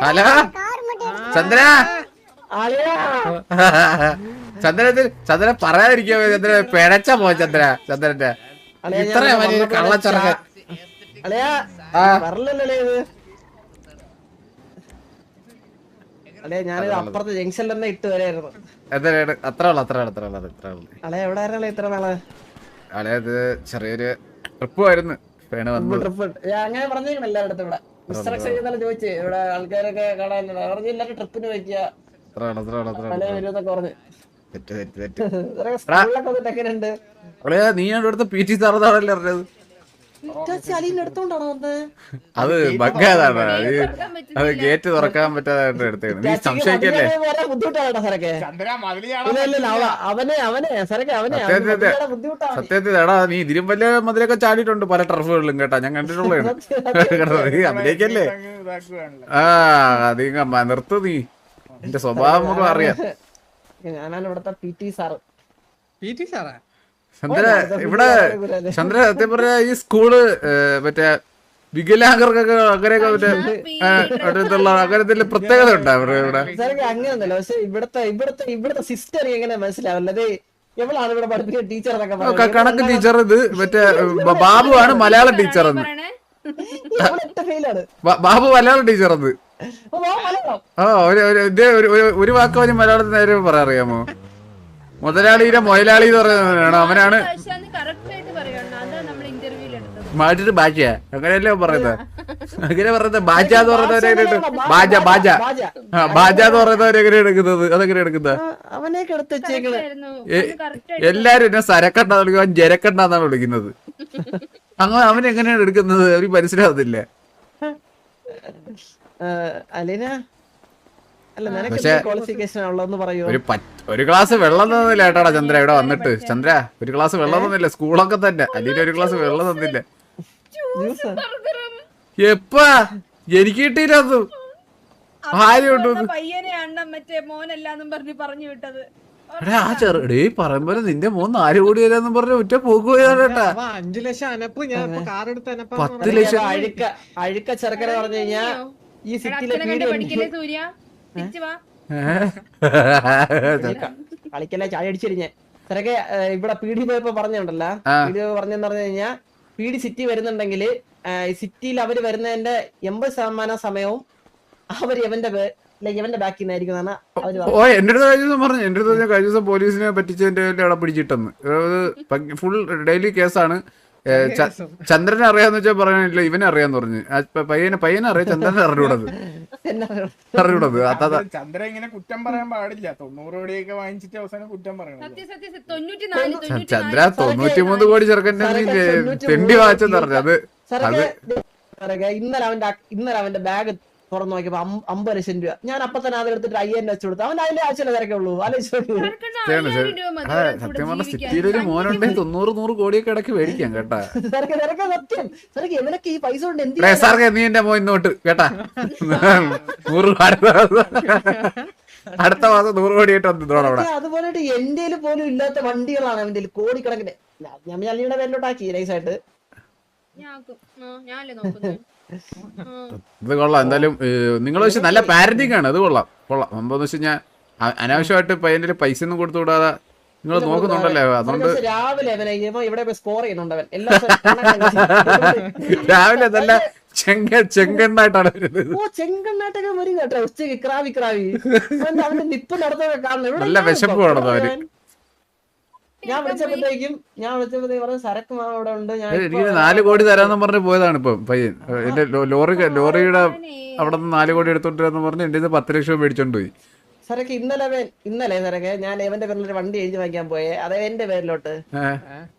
Hello Chandra Chandra പറയാതിരിക്കോ Chandra പിഴച്ച പോ ചന്ദ്രന്റെ ഇത്ര വലിയ കള്ളച്ചറങ്ങ ഞാനിത് അപ്പുറത്തെ ജംഗ്ഷനിൽ തന്നെ ഇട്ട് വരായിരുന്നു. അത്ര എവിടെ ഇത്ര നാള് അളയത് ചെറിയൊരു ട്രിപ്പ് ആയിരുന്നു. ട്രിപ്പ് അങ്ങനെ പറഞ്ഞേക്കണം എല്ലായിടത്തും. ഇവിടെ ഇൻസ്ട്രക്ഷൻ ചെയ്യുന്ന ചോദിച്ചു ഇവിടെ ആൾക്കാരൊക്കെ കാണാൻ പറഞ്ഞ് എല്ലാരും ട്രിപ്പിന് വയ്ക്കുക പറഞ്ഞ് സ്കൂളിലൊക്കെ വന്നിട്ട് എങ്ങനെയുണ്ട്? നീ അടുത്ത പി ടി സാറതാണല്ലേ അറിഞ്ഞത്. അത് ബഗ്ഗാതാണ്. അത് ഗേറ്റ് തുറക്കാൻ പറ്റാതെ എടുത്തത്. നീ സംശയിക്കല്ലേ? സത്യത്തിൽ എടാ നീ ഇതിലും വലിയ മതിലൊക്കെ ചാടിയിട്ടുണ്ട് പല ടർഫുകളിലും കേട്ടാ, ഞാൻ കണ്ടിട്ടുള്ളതാണ്. അഭിനയിക്കല്ലേ? നീ നിർത്തു, നീ എന്റെ സ്വഭാവം നമുക്ക് അറിയാം. ഞാനാണ് ഇവിടത്തെ പി ടി സാറ്. ചന്ദ്ര ഇവിടെ ചന്ദ്ര സത്യം പറഞ്ഞ ഈ സ്കൂള് മറ്റേ വികലാംഗർക്കൊക്കെ അങ്ങനെയൊക്കെ മറ്റേ അങ്ങനത്തെ പ്രത്യേകത ഉണ്ട് അവരുടെ ഇവിടെ. അങ്ങനെയൊന്നുമല്ല, പക്ഷെ ഇവിടുത്തെ സിസ്റ്റർ എങ്ങനെ മനസ്സിലാവുന്നത്? എവളാണ് ഇവിടെ പഠിപ്പിക്കുന്ന ടീച്ചർ എന്നൊക്കെ കണക്ക് ടീച്ചർ. ഇത് മറ്റേ ബാബു ആണ് മലയാളം ടീച്ചർ എന്ന്. ബാബു മലയാളം ടീച്ചർ എന്ന്. ഒരു വാക്ക് അവന് മലയാളത്തിൽ നേരെ പറയാൻ അറിയാമോ? മുതലാളിയുടെ മൊയലാളി എന്ന് പറയുന്നവനാണ്. അവനാണ് മാറ്റിട്ട് ബാജ അങ്ങനെയല്ലേ പറയുന്നത്. അങ്ങനെ പറയുന്നത് ബാജ എന്ന് പറയുന്നവരെ ബാജ ബാജ ബാജ എന്ന് പറയുന്നവരെ എങ്ങനെ എടുക്കുന്നത്? അതെങ്ങനെ എടുക്കുന്നത്? എല്ലാരും എന്നെ സരക്കണ്ടാന്ന് വിളിക്കുക, ജരക്കണ്ടാന്നാണ് വിളിക്കുന്നത്. അങ്ങനെ അവൻ എങ്ങനെയാണ് എടുക്കുന്നത്? അവർക്ക് മനസ്സിലാവുന്നില്ല. ഒരു ഗ്ലാസ് വെള്ളം തന്നില്ല ഏട്ടാടാ ചന്ദ്ര ഇവിടെ വന്നിട്ട്. ചന്ദ്ര ഒരു ഗ്ലാസ് വെള്ളം തന്നില്ല. സ്കൂളൊക്കെ തന്നെ അല്ലെങ്കിൽ ഒരു ഗ്ലാസ് വെള്ളം തന്നില്ല. എപ്പാ എനിക്ക് കിട്ടിയില്ലത്? ആ ചെറുടേ പറയുമ്പോ നിന്റെ മോൻ 4 കോടി തരാന്ന് പറഞ്ഞ ഒറ്റ പോക്ക് പോയതാണേട്ടാ. 5 ലക്ഷം അനപ്പ് ഞാൻ 10 ലക്ഷം അഴുക്ക ചെറുക്കര പറഞ്ഞു കഴിഞ്ഞാ ഈ സിറ്റിയിലെ കളിക്കല്ലേ ചായ അടിച്ചിരിഞ്ഞ ചെറുക്കെ ഇവിടെ പീഡി പോയപ്പോ പറഞ്ഞുണ്ടല്ലോ. പീഡി പറഞ്ഞെന്ന് പറഞ്ഞു കഴിഞ്ഞാ പീഡി സിറ്റി വരുന്നുണ്ടെങ്കിൽ സിറ്റിയിൽ അവര് വരുന്നതിന്റെ 80% സമയവും അവര് ഇവന്റെ ബാക്കിൽ നിന്നായിരിക്കും. എന്റെ അടുത്ത് കഴിഞ്ഞ ദിവസം കഴിഞ്ഞ ദിവസം പോലീസിനെ പറ്റിച്ചതിന്റെ അവിടെ പിടിച്ചിട്ടെന്ന്. ഫുൾ ഡെയിലി കേസാണ്. ചന്ദ്രനെ അറിയാന്ന് വെച്ചാൽ പറയാനില്ല, ഇവനെ അറിയാന്ന് പറഞ്ഞു. പയ്യനെ അറിയാം, ചന്ദ്രനെ അറിഞ്ഞൂടത്. ചന്ദ്ര ഇങ്ങനെ കുറ്റം പറയാൻ പാടില്ല. 90 കോടിയൊക്കെ വാങ്ങിച്ചിട്ട് അവസാനം കുറ്റം പറയണം. ചന്ദ്ര 93 കോടി ചെറുക്കൻ്റെ തെണ്ടി വാങ്ങിച്ചെന്ന് പറഞ്ഞു. ഇന്നലെ അവന്റെ ബാഗ് തുറന്നു നോക്കിയപ്പോ 50 ലക്ഷം രൂപ. ഞാൻ അപ്പൊ തന്നെ അത് എടുത്തിട്ട് 5000 വെച്ച് കൊടുത്തു. അവൻ അതിന്റെ ആഴ്ച തിരക്കേ ഉള്ളൂ. സത്യം പറഞ്ഞ സിറ്റിയിലൊരു മോനുണ്ടെങ്കിൽ 90-100 കോടിയൊക്കെ ഇടയ്ക്ക് മേടിക്കാം കേട്ടാ. സത്യം ഇവനൊക്കെ ഈ പൈസ കൊണ്ട് എന്ത് സാർക്ക് നീ എന്റെ മോൻ ഇന്നോട്ട് കേട്ടാ 100 അടുത്ത മാസം 100 കോടിയായിട്ട് വന്നിട്ടോടെ. അതുപോലെ എന്റെ പോലും ഇല്ലാത്ത വണ്ടികളാണ് അവന്റെ കോടിക്കണക്കിന്. ഞാൻ അല്ലിയുടെ പേരിലോട്ടാക്കി നൈസായിട്ട്. ഇത് കൊള്ളാം. എന്തായാലും നിങ്ങൾ വെച്ച് നല്ല പാരന്റിങ് ആണ്. അത് കൊള്ളാം സംഭവം വെച്ച് കഴിഞ്ഞാൽ അനാവശ്യമായിട്ട് പയ്യന്റെ പൈസ ഒന്നും കൊടുത്തു വിടാതെ നിങ്ങൾ നോക്കുന്നുണ്ടല്ലേ. അതുകൊണ്ട് രാവിലെ നല്ല ചെങ്കണ്ണായിട്ടാണ് നല്ല വിശപ്പ് വേണം അവര്. ഞാൻ വിളിച്ചപ്പോഴത്തേക്കും സരക്ക് അവിടെ ഉണ്ട്. എനിക്ക് 4 കോടി തരാന്ന് പറഞ്ഞ് പോയതാണ് ഇപ്പം പയ്യൻ. എന്റെ ലോറിയുടെ അവിടെ നിന്ന് 4 കോടി എടുത്തോണ്ടിരാന്ന് പറഞ്ഞ് എന്റെ 10 ലക്ഷം മേടിച്ചോണ്ട് പോയി. സരക്ക് ഇന്നലെ സരക്ക് ഞാൻ എവന്റെ പേരിൽ വണ്ടി എഴുതി വാങ്ങിക്കാൻ പോയേ. അത് എന്റെ പേരിലോട്ട്.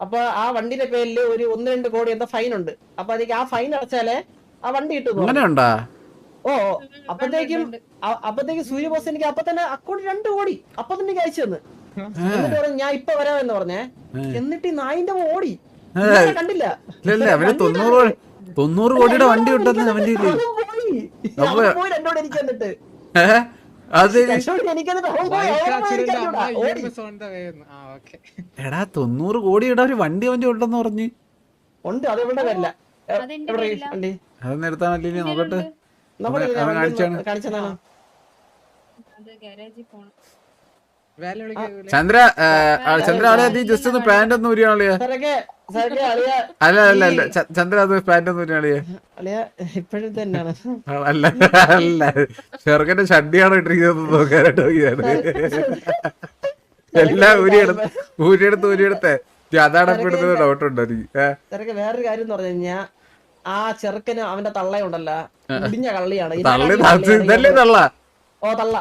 അപ്പൊ ആ വണ്ടിയുടെ പേരിൽ ഒരു 1-2 കോടി എന്താ ഫൈൻ ഉണ്ട്. അപ്പൊ അതിക്ക് ആ ഫൈൻ അടച്ചാലേ ആ വണ്ടി കിട്ടും. അങ്ങനെ ഉണ്ടാ? അപ്പത്തേക്കും സൂര്യബോസ് എനിക്ക് അപ്പൊ തന്നെ അക്കൗണ്ട് 2 കോടി അപ്പൊ തന്നെ അയച്ചു തന്നു. എന്നിട്ട് പറഞ്ഞു ഞാൻ ഇപ്പൊ വരാമെന്ന് പറഞ്ഞേ. എന്നിട്ട് ഈ നായിന്റെ ഓടി കണ്ടില്ല. അവന് 90 കോടിയുടെ വണ്ടി കിട്ടുന്ന അവന്റെ എന്നോട് എനിക്ക് എന്നിട്ട് എടാ 90 കോടിയുടെ ഒരു വണ്ടി അവന്റെ ഉണ്ടെന്ന് പറഞ്ഞ് ഉണ്ട്. അതെവിടെ വരില്ല. അതൊന്നും എടുത്താൽ നോക്കട്ടെ. കാണിച്ചതാണ് ചന്ദ്ര ചന്ദ്ര ആളിയാ നീ ജസ്റ്റ് ഒന്ന് പാന്റ് ഒന്ന് ഊരിയാളിയാ അല്ല അല്ല അല്ല ചന്ദ്ര അത് പാന്റ് ഒന്ന് ഊരിയാളിയാ ഇപ്പോഴും തന്നെയാണ് അല്ല അല്ല ചെറുക്കന്റെ ഷഡിയാണ് ഇട്ടിരിക്കുന്നത് നോക്കാനായിട്ട് നോക്കിയാണ് എല്ലാം ഊരിയെടുത്തേ അതാണ് ഡൗട്ട് ഉണ്ടോ എനിക്ക് വേറൊരു കാര്യം എന്ന് പറഞ്ഞു കഴിഞ്ഞാ ആ ചെറുക്കന് അവന്റെ തള്ളയുണ്ടല്ലോ മുടിഞ്ഞ കള്ളിയാണ് ഇതല്ലേ തള്ള ഓ തള്ള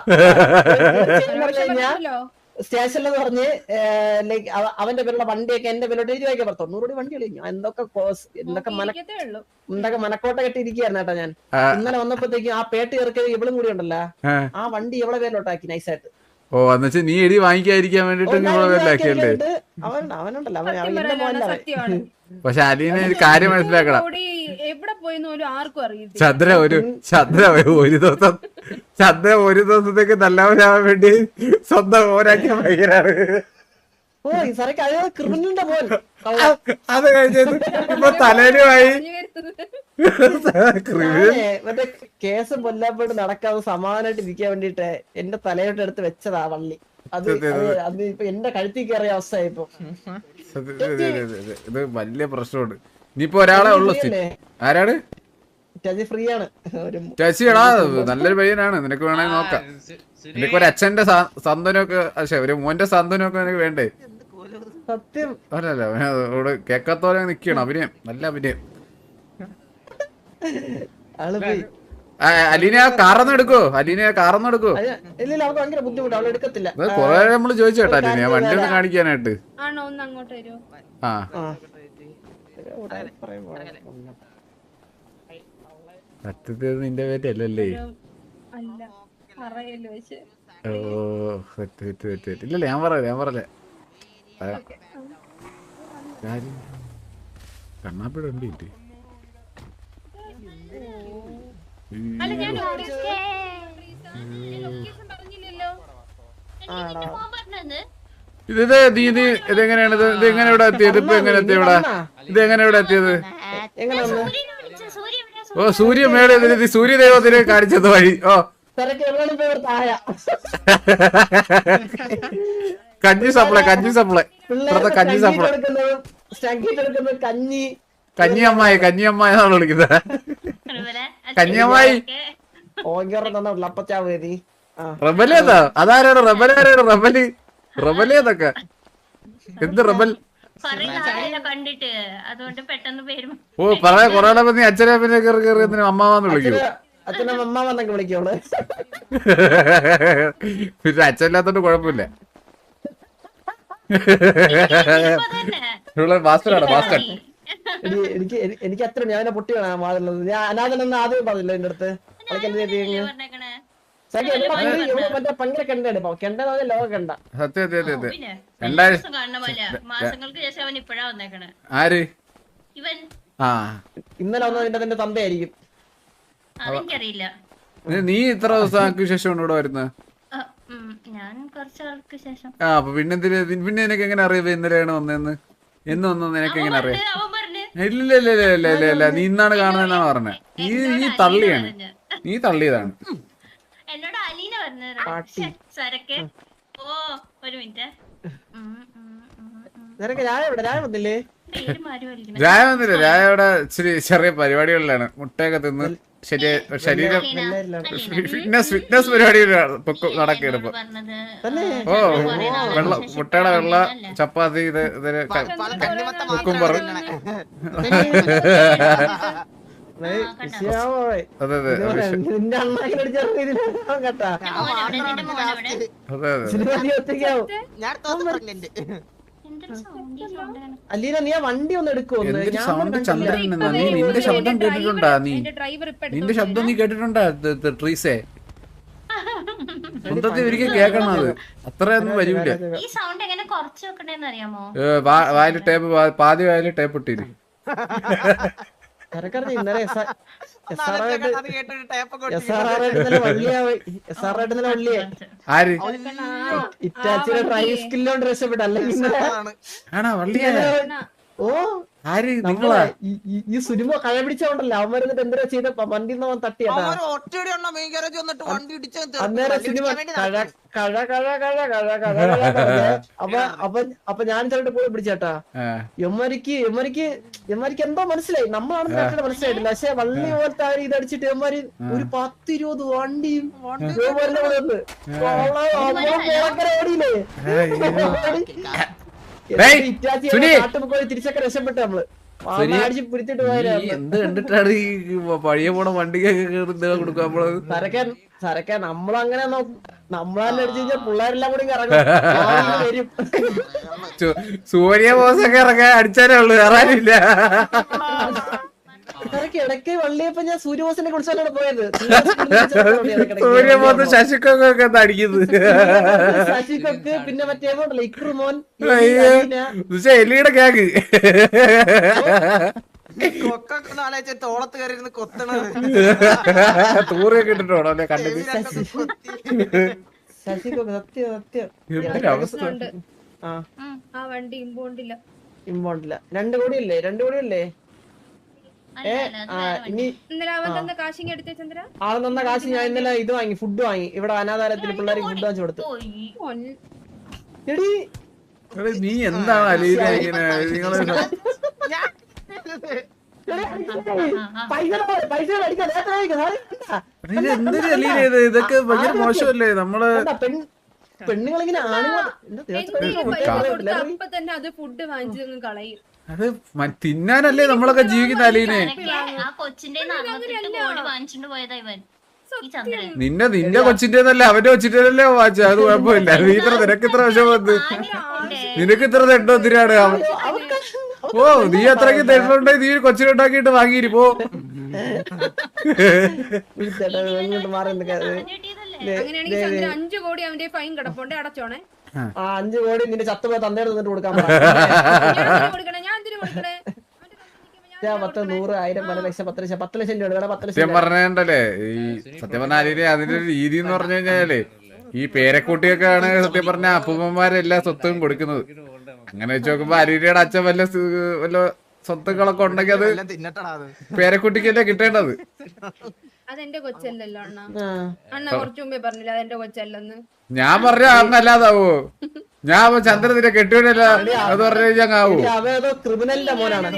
സ്റ്റേഷനിൽ പറഞ്ഞ് ലൈക്ക് അവന്റെ പേരുള്ള വണ്ടിയൊക്കെ എന്റെ പേരോട്ട് എഴുതി വായിക്കാൻ പറഞ്ഞു 90 വണ്ടി കളിഞ്ഞു എന്തൊക്കെ മനക്കോട്ട കെട്ടി ഇരിക്കുകയായിരുന്നു കേട്ടോ ഞാൻ ഇന്നലെ വന്നപ്പോഴത്തേക്കും ആ പേട്ട് ചേർക്കത് ഇവളും കൂടി ഉണ്ടല്ലോ ആ വണ്ടി ഇവളെ പേരിലോട്ടാക്കി നൈസായിട്ട് ഓ എന്നുവെച്ചാ നീ എടി വാങ്ങിക്കാതിരിക്കാൻ വേണ്ടിട്ട് പേരിലാക്കിയല്ലേ പക്ഷെ അലീന ഒരു കാര്യം മനസ്സിലാക്കണം ചന്ദ്ര ഒരു ദിവസത്തേക്ക് നല്ലവനാവാൻ വേണ്ടി സ്വന്തം ഓരാക്കിയ ഭയങ്കരാണ് അത് കഴിഞ്ഞത് ഇപ്പൊ തലേനുമായി മറ്റേ കേസ് കൊല്ലാപ്പോട്ട് നടക്കാതെ സമാധാനമായിട്ട് ഇരിക്കാൻ വേണ്ടിട്ട് എന്റെ തലയോട്ട് എടുത്ത് വെച്ചതാ വള്ളി അത് ഇപ്പൊ എന്റെ കഴുത്തിൽ കയറിയ അവസ്ഥയായി ഇപ്പൊ ഇത് വലിയ പ്രശ്നമുണ്ട് ഇനിയിപ്പോ ഒരാളെ ഉള്ളു ആരാണ് ഫ്രീ ആണ് ചേച്ചിടാ നല്ലൊരു പയ്യനാണ് നിനക്ക് വേണമെങ്കിൽ നോക്കാം നിനക്ക് ഒരു അച്ഛന്റെ സന്തനമൊക്കെ പക്ഷെ ഒരു മോന്റെ സന്തനമൊക്കെ നിനക്ക് വേണ്ടേ സത്യം അല്ലല്ല ഇവിടെ കേക്കാത്തോലെ നിക്കണം അഭിനയം നല്ല അഭിനയം അലീന കാറൊന്നും എടുക്കോ ഇല്ല അവൾക്ക് ഭയങ്കര ബുദ്ധിമുട്ട് അവൾ എടുക്കത്തില്ല കൊറേ നമ്മള് ചോദിച്ചു കേട്ടോ അലീന വണ്ടി ഒന്ന് കാണിക്കാനായിട്ട് ആ സത്യത്തിൽ നിന്റെ പേരല്ലേ ഓ തെറ്റ് ഇല്ലല്ലേ ഞാൻ പറഞ്ഞേ കണ്ണാപ്പിട ഉണ്ട് ഇതെങ്ങനെയാണ് ഇതെങ്ങനെ ഇവിടെ എത്തിയത് ഇപ്പൊ എങ്ങനെ എത്തിയ ഇവിടെ ഇതെങ്ങനെ ഇവിടെ എത്തിയത് ഓ സൂര്യ മേലെ സൂര്യദേവത്തിനെ കാണിച്ചത് വഴി ഓ കഞ്ഞി സപ്ലൈ കഞ്ഞിയമ്മായി എന്നാണ് വിളിക്കുന്നത് കഞ്ഞിയമ്മായി റബലേതാ അതാരാണ് റബലേതൊക്കെ എന്ത് റബൽ ഓ പറയാ കൊറേ നീ അച്ഛനെ പിന്നെ കയറി അമ്മാവന്ന് വിളിക്കൂ അച്ഛനമ്മന്നൊക്കെ വിളിക്കോളൂ പിന്നെ അച്ഛനില്ലാത്തോണ്ട് കുഴപ്പമില്ല എനിക്ക് അത്ര ഞാൻ പൊട്ടി വേണം മാറുന്നത് ഞാൻ അനാഥനെന്ന് ആദ്യം പറഞ്ഞില്ല എന്റെ അടുത്ത് മറ്റേ ഭയങ്കര കെണ്ടാണ് ഇപ്പൊ കെണ്ട ലോക കണ്ട ആര് ഇന്നലെ വന്നതിന്റെ തന്തയായിരിക്കും നീ ഇത്ര ദിവസങ്ങൾക്ക് ശേഷം ഇവിടെ വരുന്നത് ആ അപ്പൊ പിന്നെ നിനക്ക് എങ്ങനെ അറിയാം ഇന്നലെയാണ് വന്നതെന്ന് എന്ന് വന്നു നിനക്ക് എങ്ങനെ അറിയാം ഇല്ല നീ ഇന്നാണ് കാണുന്നതെന്നാണ് പറഞ്ഞത് നീ തള്ളിയാണ് നീ തള്ളിയതാണ് എന്നോട് അലീന പറഞ്ഞത് ഒരു മിനിറ്റ് രായ വന്നില്ല രായ ഇവിടെ ഇച്ചിരി ചെറിയ പരിപാടികളിലാണ് മുട്ടയൊക്കെ തിന്ന് ശരീരം ഫിറ്റ്നസ് പരിപാടിയിലാണ് നടക്കുകയാണ് ഇപ്പൊ ഓ മുട്ടയുടെ വെള്ള ചപ്പാത്തി കുക്കുംബർ അതെ അതെ അലീന നീ വണ്ടി ഒന്ന് എടുക്കുമോ സൗണ്ട് ചന്ദ്രൻ നീ നിന്റെ ശബ്ദം കേട്ടിട്ടുണ്ടാ നിന്റെ ശബ്ദം നീ കേട്ടിട്ടുണ്ടാ ട്രീസേ സ്വന്തത്തിൽ ഒരിക്കൽ കേക്കണം അത് അത്രയൊന്നും വരില്ല വായില് ടേപ്പ് പാതി വായില് ടേപ്പ് ഇട്ടിരി ആര് ഇറ്റാച്ചിയുടെ ഡ്രൈവ് സ്കില്ലോണ്ട് രക്ഷപ്പെട്ടല്ലേ ആണോ വള്ളിയാ ഓ ആര് നമ്മളെ നിങ്ങളാ? ഈ സിനിമ കഴ പിടിച്ചോണ്ടല്ലോ അവൻ വരുന്നിട്ട് എന്തിനാ ചെയ്ത വണ്ടി അവൻ തട്ടിയട്ടാ അന്നേരം സിനിമ കഴ കഴ കഴ കഴ കഴ കഴ അപ്പൊ ഞാൻ ചിലട്ട് പോയി പിടിച്ചേട്ടാ എമ്മരിക്ക് എന്തോ മനസ്സിലായി നമ്മളാണെന്ന് മനസ്സിലായിട്ടില്ല പക്ഷെ വള്ളി പോലത്തെ ആ ഇതടിച്ചിട്ട് എമ്മാര് ഒരു 10-20 വണ്ടിയും ഓടിയില്ലേ തിരിച്ചൊക്കെ രക്ഷപ്പെട്ടു നമ്മള് അടിച്ച് പിടിച്ചിട്ട് പോയാലും എന്ത് കണ്ടിട്ടാണ് ഈ പഴയ പോണ വണ്ടിക്കൊക്കെ കൊടുക്കുക നമ്മള്? സരക്കാൻ നമ്മളങ്ങനെ നമ്മളെല്ലാം അടിച്ചു കഴിഞ്ഞാൽ പിള്ളേരെല്ലാം കൂടി ഇറങ്ങും വരും. സൂര്യ ബോസൊക്കെ ഇറങ്ങാൻ അടിച്ചാലേ ഉള്ളു, കയറാനില്ല. ഇടയ്ക്ക് വള്ളിയപ്പോ ഞാൻ സൂര്യബോസിനെ കുറിച്ചാണ് പോയത്. സൂര്യബോസ് ശശിക്കൊക്കെ അടിക്കുന്നത്. ശശികൊക്ക് പിന്നെ മറ്റേ ഇക്രുമോൻ എലിയുടെ ഗ്യാഗ് തോളത്ത് കയറി കൊത്തണത് തൂറിയൊക്കെ ഇട്ടിട്ടോണോ അല്ലെ കണ്ടത്? ശശികൊക്ക് സത്യം സത്യം അവസ്ഥ. ആ വണ്ടി ഇമ്പോണ്ടില്ല 2 കോടിയല്ലേ ഇനി ആള് തന്ന കാശ് ഞാൻ ഇന്നലെ ഇത് വാങ്ങി, ഫുഡ് വാങ്ങി. ഇവിടെ അനാഥാലയത്തിൽ പിള്ളേർക്ക് ഫുഡ് വാങ്ങിച്ചു കൊടുത്തു. എടി നീ എന്താണ് അലീന ഇങ്ങനെ? നിങ്ങള് എന്തൊരു അലീന ഇത്? ഇതൊക്കെ ഭയങ്കര മോശമല്ലേ? നമ്മള് പെണ്ണുങ്ങളിങ്ങനെ ആണുങ്ങൾ അത് ഫുഡ് വാങ്ങിച്ചു കളയും. അത് തിന്നാനല്ലേ നമ്മളൊക്കെ ജീവിക്കുന്ന അലീനെ. ആ കൊച്ചിന്റെ 48 കോടി വാങ്ങിച്ചിട്ട് പോയതാ ഇവൻ ഈ ചന്ദ്രൻ. നിന്റെ കൊച്ചിന്റെന്നല്ല അവന്റെ കൊച്ചിന്റെന്നല്ലേ വാച്ച. അത് കുഴപ്പമില്ല. നീ നിനക്ക് ഇത്ര വിഷം വന്ന് നിനക്ക് ഇത്ര തെണ്ടോ എന്തിനാണ്? ഓ നീ അത്രയ്ക്ക് തെണ്ടുണ്ടെങ്കിൽ നീ കൊച്ചിനുണ്ടാക്കിയിട്ട് വാങ്ങിയിരി പോ. അങ്ങനെയാണെങ്കിൽ 5 കോടി അവന്റെ ഫൈൻ കിടപ്പുണ്ട്, അടച്ചോണേ. 5 കോടി നിന്റെ ചത്തുപോയ തന്നേടെ തന്നിട്ട് കൊടുക്കാൻ ഞാൻ എന്തിനു കൊടുക്കണേ? 10, 100, 1000, 1 ലക്ഷം, 10 ലക്ഷം, 10 ലക്ഷം രൂപ 10 ലക്ഷം. സത്യം പറഞ്ഞല്ലേ ഈ സത്യം പറഞ്ഞ അലീനെ അതിന്റെ ഒരു രീതി എന്ന് പറഞ്ഞു കഴിഞ്ഞാലേ ഈ പേരക്കുട്ടിയൊക്കെ ആണ് സത്യം പറഞ്ഞ അപ്പൂപ്പന്മാരെല്ലാ സ്വത്തും കൊടുക്കുന്നത്. അങ്ങനെ വെച്ച് നോക്കുമ്പോ അലീനയുടെ അച്ഛൻ വല്ല സ്വത്തുക്കളൊക്കെ ഉണ്ടെങ്കിൽ അത് പേരക്കുട്ടിക്കല്ലേ കിട്ടേണ്ടത്. അതെന്റെ കൊച്ചല്ലല്ലോ അണ്ണ. അണ്ണ കുറച്ചു മുമ്പേ പറഞ്ഞില്ല അതെന്റെ കൊച്ചല്ലെന്ന്. ഞാൻ പറഞ്ഞ അന്നല്ലാതാവോ? ഞാൻ ചന്ദ്രനെ കെട്ടിയല്ല അത് പറഞ്ഞു കഴിഞ്ഞാൽ ആവോ? അതേതോ ക്രിമിനലിന്റെ മോനാണ്.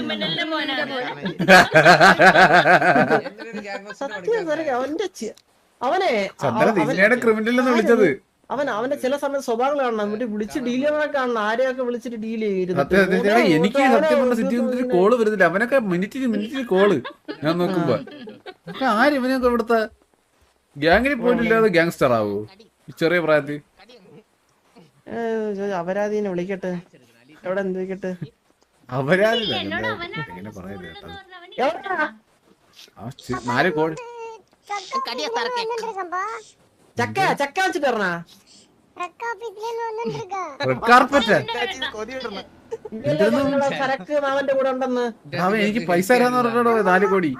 ക്രിമിനലിന്റെ മോനാണ്. അവനെ ചന്ദ്രനെ ക്രിമിനൽ എന്ന് വിളിച്ചത്. അവന്റെ ചില സമയത്ത് സ്വഭാവങ്ങൾ കാണണം. വിളിച്ച് ഡീൽ ചെയ്യണ കാണണം. ആരെയൊക്കെ വിളിച്ചിട്ട് ഡീൽ ചെയ്തിരുന്നു. എനിക്ക് സത്യം പറഞ്ഞ സിറ്റി കോള് വരുന്നില്ല. അവനൊക്കെ മിനിറ്റിന് കോള് ഞാൻ നോക്കുമ്പോ ആര് ഇവനൊക്കെ ഇവിടുത്തെ ഗ്യാങ്ങിന് പോയിട്ടില്ലാതെ ഗ്യാങ്സ്റ്റർ ആവോ ഈ ചെറിയ പ്രായത്തിൽ? അപരാധീനെ വിളിക്കട്ടെ. എവിടെ എന്തിക്കട്ടെ? അപരാധില്ല എന്നോട് ഇങ്ങനെ പറയുന്നത് കേട്ടോ. അവനാണ് 4 കോടി ചക്ക വെച്ചിട്ട് പറഞ്ഞാ റെഡ് കാർപ്പറ്റ്. സരക്ക് മാവന്റെ കൂടെ ഉണ്ടെന്ന് അവൻ എനിക്ക് പൈസ തരാന്ന് പറഞ്ഞോ 4 കോടി.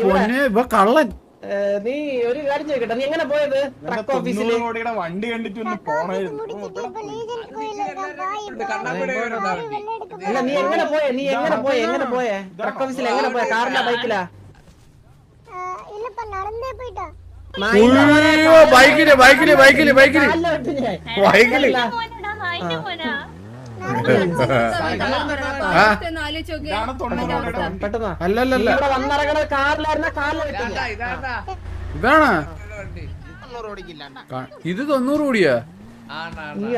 പൊന്നെ ഇവ കള്ളൻ. നീ ഒരു കാര്യം ചോദിക്കട്ടെ, നീ എങ്ങനെ പോയത്? ട്രക്ക് ഓഫീസില് വണ്ടി കണ്ടിട്ട് ഒന്ന് പോണായിരുന്നു. അല്ല നീ എങ്ങനെ പോയേ ട്രക്ക് ഓഫീസിൽ എങ്ങനെ പോയ? കാറിലാ ബൈക്കിലാ? ബൈക്കില് മോനാടാ, നായിന്റെ മോനാ. പെട്ടെന്ന് അല്ലല്ല ഇവിടെ വന്നിറങ്ങണ കാറിലായിരുന്ന ഇതാണ് ഇത് 90 കോടിയാ. നീ